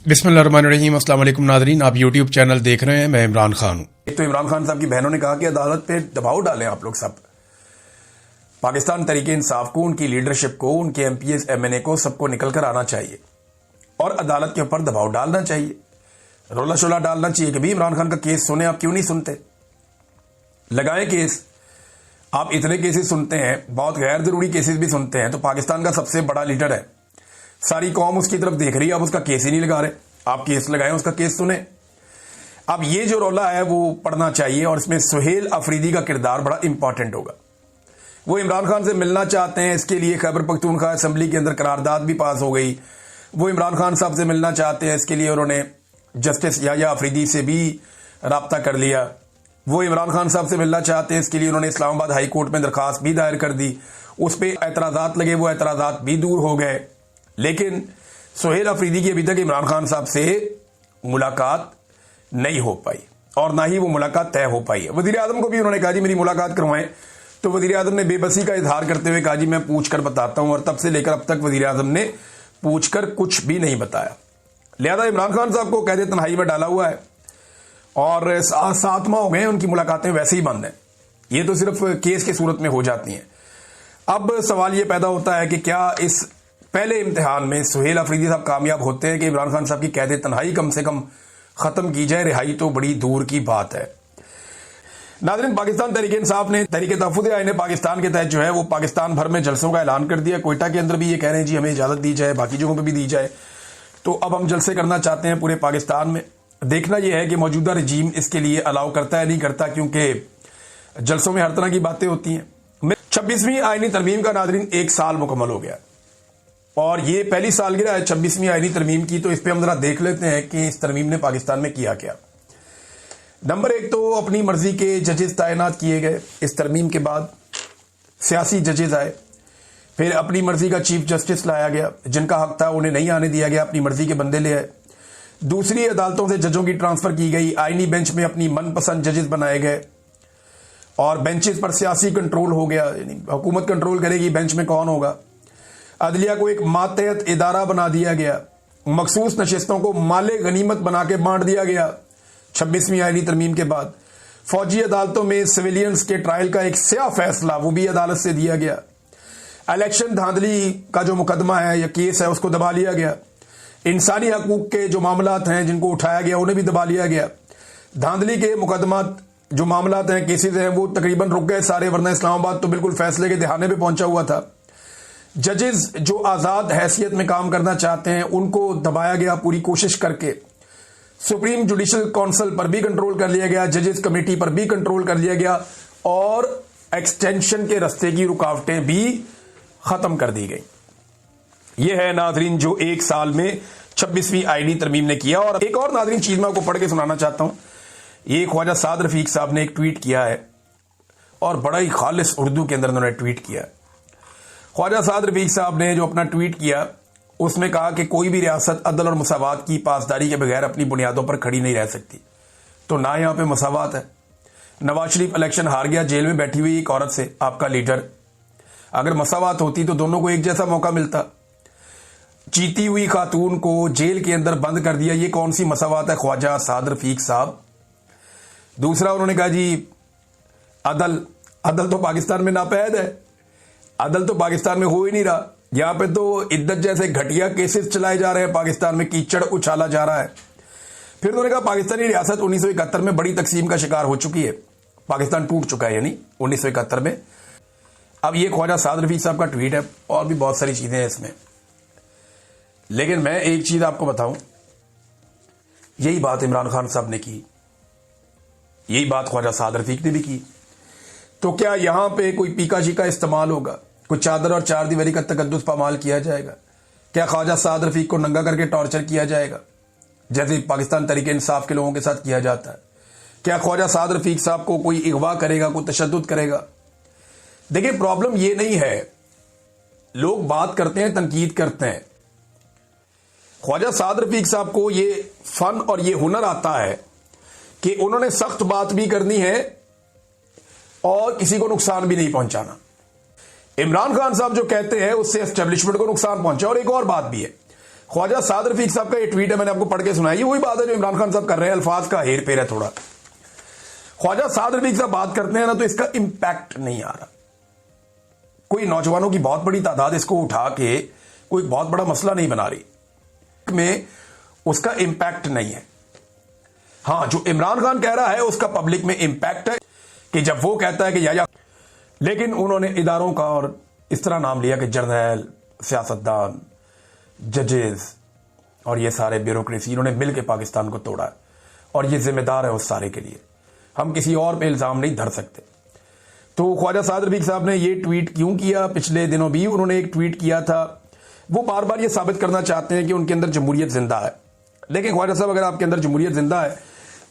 बिस्मिल्लाहिर्रहमानिर्रहीम। अस्सलाम वालेकुम नाज़रीन, आप यूट्यूब चैनल देख रहे हैं। मैं इमरान खान हूं। एक तो इमरान खान साहब की बहनों ने कहा कि अदालत पे दबाव डालें आप लोग सब, पाकिस्तान तरीके इंसाफ को, उनकी लीडरशिप को, उनके एमपीएस एमएनए को, सबको निकल कर आना चाहिए और अदालत के ऊपर दबाव डालना चाहिए, रोला शोला डालना चाहिए कि भाई इमरान खान का केस सुने। आप क्यों नहीं सुनते? लगाएं केस। आप इतने केसेस सुनते हैं, बहुत गैर जरूरी केसेस भी सुनते हैं, तो पाकिस्तान का सबसे बड़ा लीडर है, सारी कौम उसकी तरफ देख रही है, आप उसका केस ही नहीं लगा रहे। आप केस लगाएं, उसका केस सुने। अब ये जो रोला है वो पढ़ना चाहिए और इसमें सुहेल अफरीदी का किरदार बड़ा इंपॉर्टेंट होगा। वो इमरान खान से मिलना चाहते हैं, इसके लिए खैबर पख्तूनख्वा असेंबली के अंदर करारदाद भी पास हो गई। वो इमरान खान साहब से मिलना चाहते हैं, इसके लिए उन्होंने जस्टिस याह्या अफरीदी से भी राब्ता कर लिया। वो इमरान खान साहब से मिलना चाहते हैं, इसके लिए उन्होंने इस्लामाबाद हाई कोर्ट में दरखास्त भी दायर कर दी। उस पर एतराजात लगे, वो एतराजात भी दूर हो गए। लेकिन सुहेल अफरीदी की अभी तक इमरान खान साहब से मुलाकात नहीं हो पाई और ना ही वो मुलाकात तय हो पाई है। वजीर आजम को भी उन्होंने कहा जी मेरी मुलाकात करवाएं, तो वजीर आजम ने बेबसी का इजहार करते हुए कहा जी मैं पूछ कर बताता हूं, और तब से लेकर अब तक वजीर आजम ने पूछकर कुछ भी नहीं बताया। लिहाजा इमरान खान साहब को कैद तन्हाई में डाला हुआ है और 7 माह हो गए, उनकी मुलाकातें वैसे ही बंद हैं। ये तो सिर्फ केस की सूरत में हो जाती हैं। अब सवाल ये पैदा होता है कि क्या इस पहले इम्तिहान में सुहेल अफरीदी साहब कामयाब होते हैं कि इमरान खान साहब की कैद तन्हाई कम से कम खत्म की जाए? रिहाई तो बड़ी दूर की बात है। नाज़रीन, पाकिस्तान तहरीक इंसाफ ने तहरीक तहफ़्फ़ुज़ आईन पाकिस्तान के तहत जो है वो पाकिस्तान भर में जलसों का ऐलान कर दिया। कोयटा के अंदर भी ये कह रहे हैं जी हमें इजाजत दी जाए, बाकी जगहों पर भी दी जाए। तो अब हम जलसे करना चाहते हैं पूरे पाकिस्तान में। देखना यह है कि मौजूदा रजीम इसके लिए अलाउ करता है नहीं करता, क्योंकि जलसों में हर तरह की बातें होती हैं। 26वीं आईनी तरमीम का नाज़रीन 1 साल मुकम्मल हो गया और ये पहली सालगिरह है 26वीं आईनी तरमीम की। तो इस पे हम जरा देख लेते हैं कि इस तरमीम ने पाकिस्तान में किया क्या। नंबर 1 तो अपनी मर्जी के जजेस तैनात किए गए। इस तरमीम के बाद सियासी जजेस आए, फिर अपनी मर्जी का चीफ जस्टिस लाया गया, जिनका हक था उन्हें नहीं आने दिया गया, अपनी मर्जी के बंदे ले आए। दूसरी अदालतों से जजों की ट्रांसफर की गई, आईनी बेंच में अपनी मनपसंद जजेस बनाए गए और बेंचेस पर सियासी कंट्रोल हो गया, यानी हुकूमत कंट्रोल करेगी बेंच में कौन होगा। अदलिया को एक मातहत इदारा बना दिया गया, मखसूस नशिस्तों को माले गनीमत बना के बांट दिया गया। 26वीं आईनी तरमीम के बाद फौजी अदालतों में सिविलियंस के ट्रायल का एक स्या फैसला वो भी अदालत से दिया गया। इलेक्शन धांधली का जो मुकदमा है या केस है उसको दबा लिया गया। इंसानी हकूक के जो मामलात हैं जिनको उठाया गया उन्हें भी दबा लिया गया। धांधली के मुकदमा जो मामलात हैं, केसेज हैं, वो तकरीबन रुक गए सारे, वरना इस्लामाबाद तो बिल्कुल फैसले के दहाने पे पहुंचा हुआ था। जजेस जो आजाद हैसियत में काम करना चाहते हैं उनको दबाया गया पूरी कोशिश करके। सुप्रीम जुडिशल काउंसिल पर भी कंट्रोल कर लिया गया, जजेस कमेटी पर भी कंट्रोल कर लिया गया और एक्सटेंशन के रास्ते की रुकावटें भी खत्म कर दी गई। यह है नाजरीन जो 1 साल में 26वीं आईनी तरमीम ने किया। और एक और नाजरीन चीज मैं आपको पढ़ के सुनाना चाहता हूं। ये ख्वाजा साद रफीक साहब ने एक ट्वीट किया है और बड़ा ही खालिस उर्दू के अंदर उन्होंने ट्वीट किया। ख्वाजा साद रफीक साहब ने जो अपना ट्वीट किया उसमें कहा कि कोई भी रियासत अदल और मसावात की पासदारी के बगैर अपनी बुनियादों पर खड़ी नहीं रह सकती। तो ना यहां पे मसावात है। नवाज शरीफ इलेक्शन हार गया जेल में बैठी हुई एक औरत से, आपका लीडर। अगर मसावात होती तो दोनों को एक जैसा मौका मिलता। जीती हुई खातून को जेल के अंदर बंद कर दिया, ये कौन सी मसावात है ख्वाजा साद रफीक साहब? दूसरा उन्होंने कहा जी अदल तो पाकिस्तान में नापैद है, अदल तो पाकिस्तान में हो ही नहीं रहा। यहां पे तो इद्दत जैसे घटिया केसेस चलाए जा रहे हैं, पाकिस्तान में कीचड़ उछाला जा रहा है। फिर उन्होंने कहा पाकिस्तानी रियासत 1971 में बड़ी तकसीम का शिकार हो चुकी है, पाकिस्तान टूट चुका है यानी 1971 में। अब ये ख्वाजा साद रफीक साहब का ट्वीट है और भी बहुत सारी चीजें हैं इसमें। लेकिन मैं एक चीज आपको बताऊं, यही बात इमरान खान साहब ने की, यही बात ख्वाजा साद रफीक ने भी की। तो क्या यहां पे कोई पीका शीका इस्तेमाल होगा, कोई चादर और चार दीवारी का तकद्दुस पामाल किया जाएगा? क्या ख्वाजा साद रफीक को नंगा करके टॉर्चर किया जाएगा जैसे पाकिस्तान तरीके इंसाफ के लोगों के साथ किया जाता है? क्या ख्वाजा साद रफीक साहब को कोई अगवा करेगा, कोई तशद्दुद करेगा? देखिए प्रॉब्लम ये नहीं है, लोग बात करते हैं, तनकीद करते हैं। ख्वाजा साद रफीक साहब को ये फन और ये हुनर आता है कि उन्होंने सख्त बात भी करनी है और किसी को नुकसान भी नहीं पहुंचाना। इमरान खान साहब जो कहते हैं उससे एस्टेब्लिशमेंट को नुकसान पहुंचा। और एक और बात भी है, ख्वाजा साद रफीक साहब का ये ट्वीट है, मैंने आपको पढ़ के सुनाई। वही बात है जो इमरान खान साहब कर रहे हैं, अल्फाज का हेर फेर है थोड़ा। ख्वाजा साद रफीक साहब बात करते हैं ना तो इसका इंपैक्ट नहीं आ रहा। कोई नौजवानों की बहुत बड़ी तादाद इसको उठा के कोई बहुत बड़ा मसला नहीं बना रही, में उसका इंपैक्ट नहीं है। हां, जो इमरान खान कह रहा है उसका पब्लिक में इंपैक्ट है कि जब वो कहता है कि या लेकिन उन्होंने इदारों का और इस तरह नाम लिया कि जर्नैल, सियासतदान, जजेस और ये सारे ब्यूरोक्रेसी, इन्होंने मिलकर पाकिस्तान को तोड़ा है और ये जिम्मेदार है उस सारे के लिए। हम किसी और पे इल्जाम नहीं धर सकते। तो ख्वाजा साद रफीक साहब ने ये ट्वीट क्यों किया? पिछले दिनों भी उन्होंने एक ट्वीट किया था। वो बार बार ये साबित करना चाहते हैं कि उनके अंदर जमहूरियत जिंदा है। लेकिन ख्वाजा साहब, अगर आपके अंदर जमहूरियत जिंदा है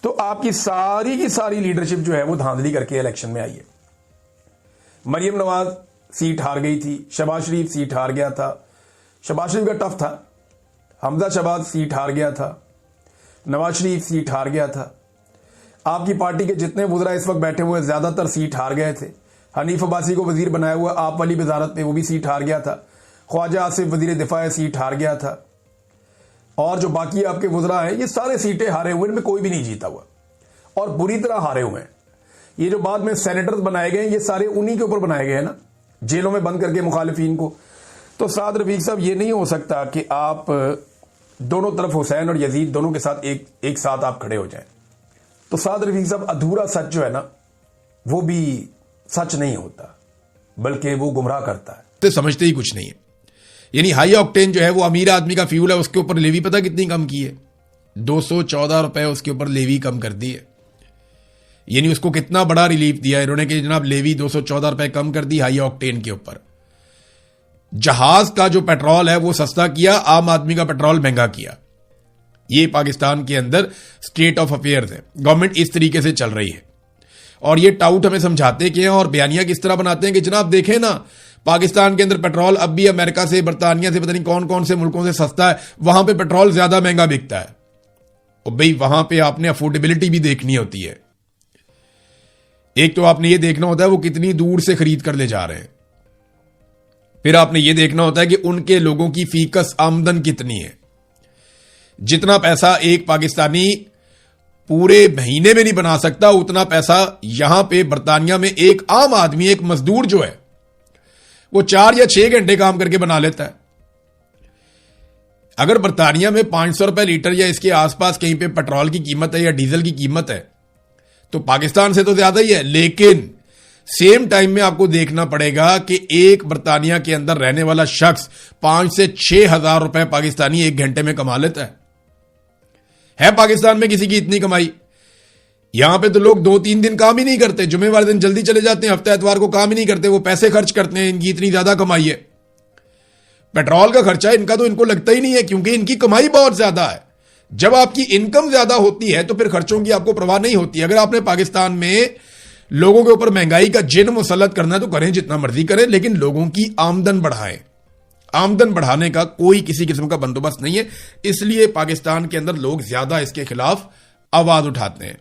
तो आपकी सारी की सारी लीडरशिप जो है वो धांधली करके इलेक्शन में आई है। मरियम नवाज सीट हार गई थी, शहबाज शरीफ सीट हार गया था, शहबाज शरीफ का टफ था, हमजा शहबाज सीट हार गया था, नवाज शरीफ सीट हार गया था। आपकी पार्टी के जितने वुज़रा इस वक्त बैठे हुए ज्यादातर सीट हार गए थे। हनीफ अब्बासी को वजीर बनाया हुआ आप वाली वजारत में, वो भी सीट हार गया था। ख्वाजा आसिफ वजीर दिफा सीट हार गया था। और जो बाकी आपके वुज़रा हैं ये सारे सीटें हारे हुए, इनमें कोई भी नहीं जीता हुआ और बुरी तरह हारे हुए हैं। ये जो बाद में सेनेटर्स बनाए गए ये सारे उन्हीं के ऊपर बनाए गए हैं ना, जेलों में बंद करके मुखालिफिन को। तो साद रफीक साहब, ये नहीं हो सकता कि आप दोनों तरफ हुसैन और यजीद दोनों के साथ एक साथ आप खड़े हो जाएं। तो साद रफीक साहब, अधूरा सच जो है ना वो भी सच नहीं होता, बल्कि वो गुमराह करता है। तो समझते ही कुछ नहीं है। यानी हाई ऑक्टेन जो है वो अमीर आदमी का फ्यूल है, उसके ऊपर लेवी पता कितनी कम की है? 214 रुपए उसके ऊपर लेवी कम कर दी है। यानी उसको कितना बड़ा रिलीफ दिया इन्होंने कि जनाब लेवी 214 रुपए कम कर दी हाई ऑक्टेन के ऊपर। जहाज का जो पेट्रोल है वो सस्ता किया, आम आदमी का पेट्रोल महंगा किया। ये पाकिस्तान के अंदर स्टेट ऑफ अफेयर्स है। गवर्नमेंट इस तरीके से चल रही है और ये टाउट हमें समझाते कि हैं और बयानिया किस तरह बनाते हैं कि जनाब देखें ना, पाकिस्तान के अंदर पेट्रोल अब भी अमेरिका से, बर्तानिया से, पता नहीं कौन कौन से मुल्कों से सस्ता है, वहां पे पेट्रोल ज्यादा महंगा बिकता है। और भाई वहां पे आपने अफोर्डेबिलिटी भी देखनी होती है। एक तो आपने ये देखना होता है वो कितनी दूर से खरीद कर ले जा रहे हैं, फिर आपने ये देखना होता है कि उनके लोगों की फीकस आमदन कितनी है। जितना पैसा एक पाकिस्तानी पूरे महीने में नहीं बना सकता, उतना पैसा यहां पे बर्तानिया में एक आम आदमी, एक मजदूर जो है वो 4 या 6 घंटे काम करके बना लेता है। अगर बर्तानिया में 500 रुपए लीटर या इसके आसपास कहीं पे पेट्रोल की कीमत है या डीजल की कीमत है तो पाकिस्तान से तो ज्यादा ही है। लेकिन सेम टाइम में आपको देखना पड़ेगा कि एक बर्तानिया के अंदर रहने वाला शख्स 5 से 6 हजार रुपए पाकिस्तानी एक घंटे में कमा लेता है पाकिस्तान में किसी की इतनी कमाई? यहां पे तो लोग 2-3 दिन काम ही नहीं करते, जुमे वाले दिन जल्दी चले जाते हैं, हफ्ते एतवार को काम ही नहीं करते, वो पैसे खर्च करते हैं। इनकी इतनी ज्यादा कमाई है, पेट्रोल का खर्चा इनका तो इनको लगता ही नहीं है क्योंकि इनकी कमाई बहुत ज्यादा है। जब आपकी इनकम ज्यादा होती है तो फिर खर्चों की आपको परवाह नहीं होती। अगर आपने पाकिस्तान में लोगों के ऊपर महंगाई का जिन मुसल्लत करना है तो करें, जितना मर्जी करें, लेकिन लोगों की आमदन बढ़ाएं। आमदन बढ़ाने का कोई किसी किस्म का बंदोबस्त नहीं है, इसलिए पाकिस्तान के अंदर लोग ज्यादा इसके खिलाफ आवाज उठाते हैं।